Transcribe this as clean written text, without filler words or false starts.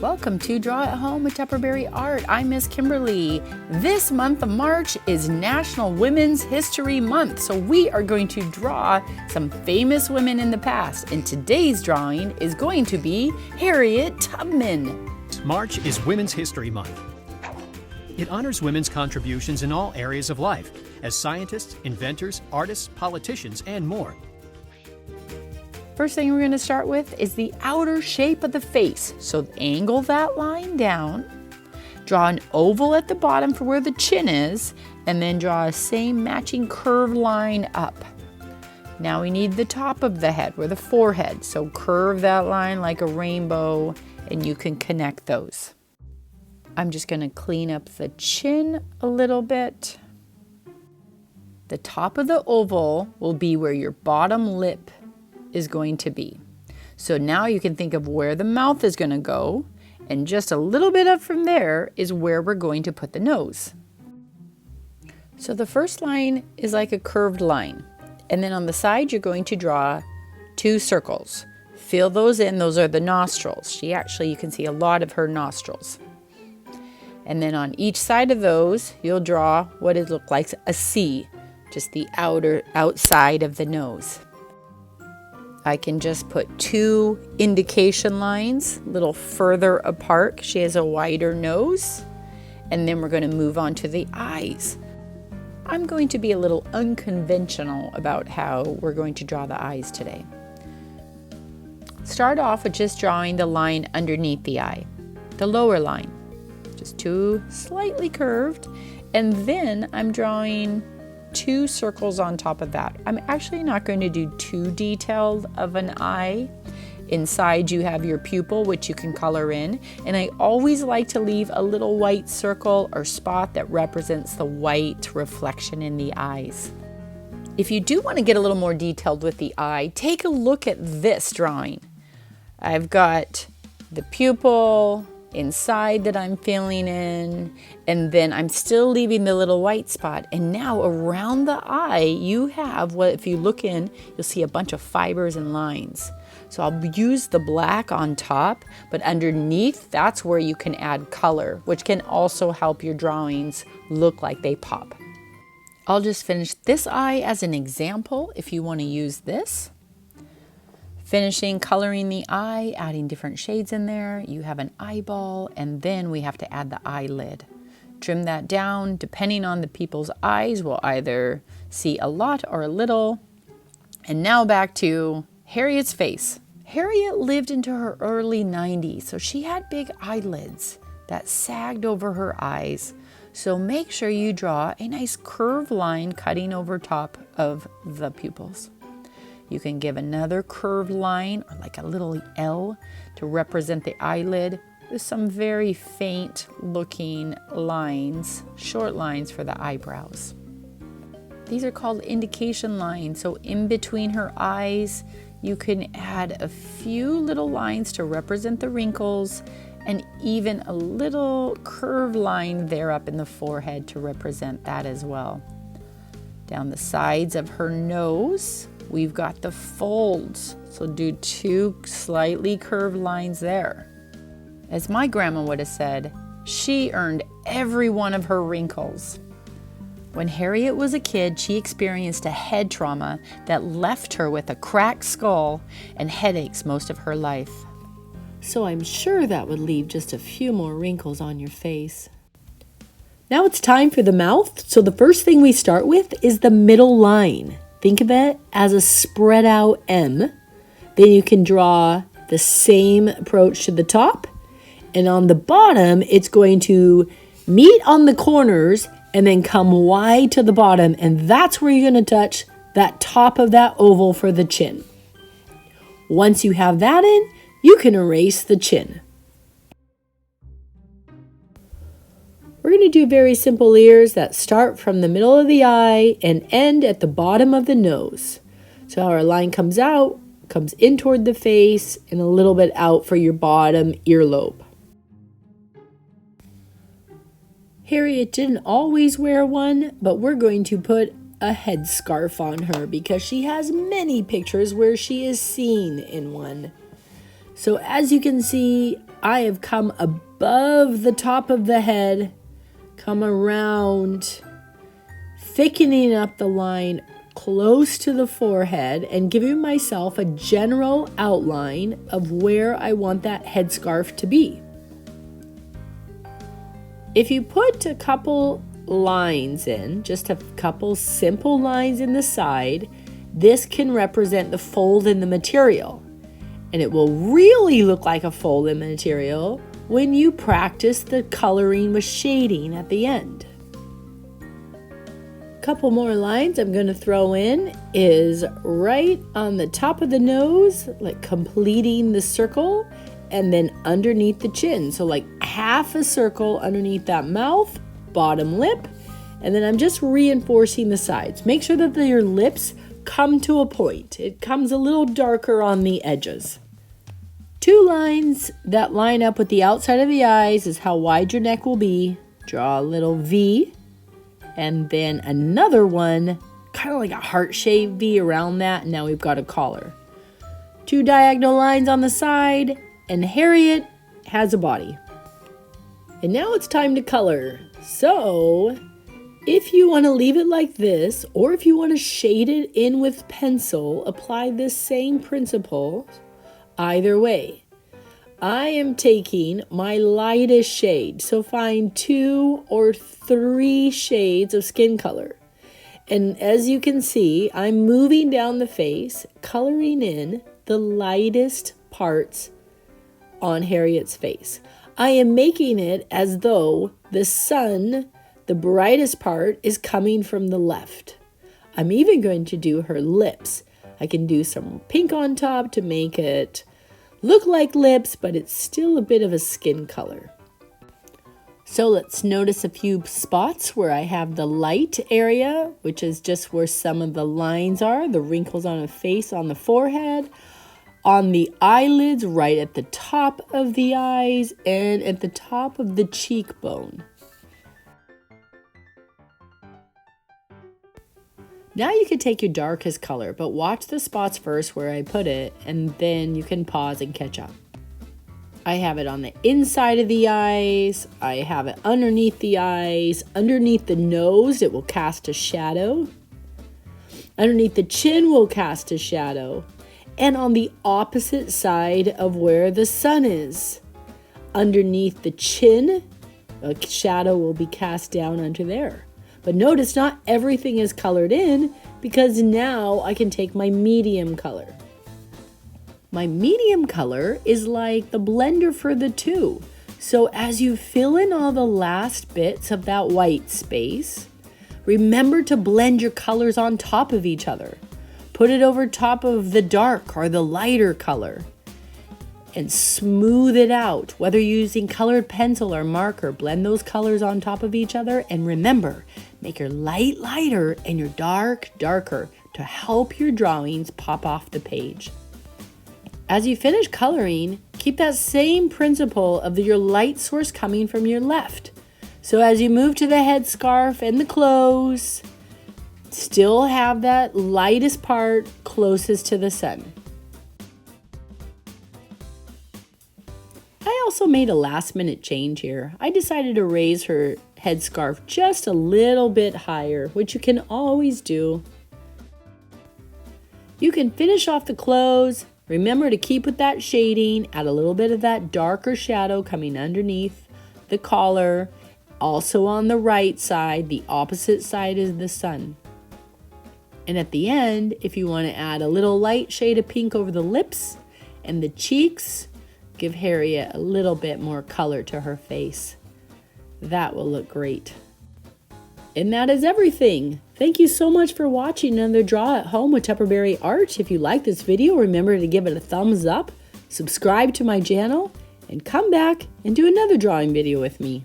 Welcome to Draw at Home with Tupperberry Art. I'm Miss Kimberly. This month of March is National Women's History Month, so we are going to draw some famous women in the past, and today's drawing is going to be Harriet Tubman. March is Women's History Month. It honors women's contributions in all areas of life, as scientists, inventors, artists, politicians, and more. First thing we're going to start with is the outer shape of the face. So angle that line down, draw an oval at the bottom for where the chin is, and then draw a same matching curved line up. Now we need the top of the head, or the forehead. So curve that line like a rainbow, and you can connect those. I'm just going to clean up the chin a little bit. The top of the oval will be where your bottom lip is going to be. So now you can think of where the mouth is going to go, and just a little bit up from there is where we're going to put the nose. So the first line is like a curved line, and then on the side you're going to draw 2 circles. Fill those in. Those are the nostrils. You can see a lot of her nostrils. And then on each side of those you'll draw what it looks like a C, just the outside of the nose. I can just put 2 indication lines a little further apart. She has a wider nose. And then we're going to move on to the eyes. I'm going to be a little unconventional about how we're going to draw the eyes today. Start off with just drawing the line underneath the eye, the lower line, just 2 slightly curved. And then I'm drawing 2 circles on top of that. I'm actually not going to do too detailed of an eye. Inside you have your pupil, which you can color in, and I always like to leave a little white circle or spot that represents the white reflection in the eyes. If you do want to get a little more detailed with the eye, take a look at this drawing. I've got the pupil inside that I'm filling in, and then I'm still leaving the little white spot. And now around the eye you have what, if you look in, you'll see a bunch of fibers and lines. So I'll use the black on top, but underneath that's where you can add color, which can also help your drawings look like they pop. I'll just finish this eye as an example if you want to use this. Finishing coloring the eye, adding different shades in there. You have an eyeball, and then we have to add the eyelid. Trim that down. Depending on the people's eyes, we'll either see a lot or a little. And now back to Harriet's face. Harriet lived into her early 90s, so she had big eyelids that sagged over her eyes. So make sure you draw a nice curved line cutting over top of the pupils. You can give another curved line, or like a little L, to represent the eyelid with some very faint looking lines, short lines for the eyebrows. These are called indication lines, so in between her eyes you can add a few little lines to represent the wrinkles, and even a little curved line there up in the forehead to represent that as well. Down the sides of her nose, we've got the folds, so do 2 slightly curved lines there. As my grandma would have said, she earned every one of her wrinkles. When Harriet was a kid, she experienced a head trauma that left her with a cracked skull and headaches most of her life. So I'm sure that would leave just a few more wrinkles on your face. Now it's time for the mouth. So the first thing we start with is the middle line. Think of it as a spread out M. Then you can draw the same approach to the top. And on the bottom, it's going to meet on the corners and then come wide to the bottom. And that's where you're going to touch that top of that oval for the chin. Once you have that in, you can erase the chin. We're going to do very simple ears that start from the middle of the eye and end at the bottom of the nose. So our line comes out, comes in toward the face, and a little bit out for your bottom earlobe. Harriet didn't always wear one, but we're going to put a headscarf on her because she has many pictures where she is seen in one. So as you can see, I have come above the top of the head, come around, thickening up the line close to the forehead and giving myself a general outline of where I want that headscarf to be. If you put a couple lines in, just a couple simple lines in the side, this can represent the fold in the material. And it will really look like a fold in the material when you practice the coloring with shading at the end. A couple more lines I'm going to throw in is right on the top of the nose, like completing the circle, and then underneath the chin. So like half a circle underneath that mouth, bottom lip, and then I'm just reinforcing the sides. Make sure that your lips come to a point. It comes a little darker on the edges. 2 lines that line up with the outside of the eyes is how wide your neck will be. Draw a little V, and then another one, kind of like a heart-shaped V around that, and now we've got a collar. 2 diagonal lines on the side, and Harriet has a body. And now it's time to color. So, if you want to leave it like this, or if you want to shade it in with pencil, apply this same principle. Either way, I am taking my lightest shade, so find 2 or 3 shades of skin color. And as you can see, I'm moving down the face, coloring in the lightest parts on Harriet's face. I am making it as though the sun, the brightest part, is coming from the left. I'm even going to do her lips. I can do some pink on top to make it look like lips, but it's still a bit of a skin color. So let's notice a few spots where I have the light area, which is just where some of the lines are, the wrinkles on the face, on the forehead, on the eyelids, right at the top of the eyes, and at the top of the cheekbone. Now you can take your darkest color, but watch the spots first where I put it, and then you can pause and catch up. I have it on the inside of the eyes. I have it underneath the eyes. Underneath the nose, it will cast a shadow. Underneath the chin will cast a shadow. And on the opposite side of where the sun is. Underneath the chin, a shadow will be cast down onto there. But notice not everything is colored in because now I can take my medium color. My medium color is like the blender for the 2. So as you fill in all the last bits of that white space, remember to blend your colors on top of each other. Put it over top of the dark or the lighter color and smooth it out. Whether you're using colored pencil or marker, blend those colors on top of each other. And remember, make your light lighter and your dark darker to help your drawings pop off the page. As you finish coloring, keep that same principle of your light source coming from your left. So as you move to the headscarf and the clothes, still have that lightest part closest to the sun. I also made a last minute change here. I decided to raise her headscarf just a little bit higher, which you can always do. You can finish off the clothes. Remember to keep with that shading, add a little bit of that darker shadow coming underneath the collar. Also on the right side, the opposite side is the sun. And at the end, if you want to add a little light shade of pink over the lips and the cheeks, give Harriet a little bit more color to her face. That will look great. And that is everything. Thank you so much for watching another Draw at Home with Tupperberry Art. If you like this video, remember to give it a thumbs up, subscribe to my channel, and come back and do another drawing video with me.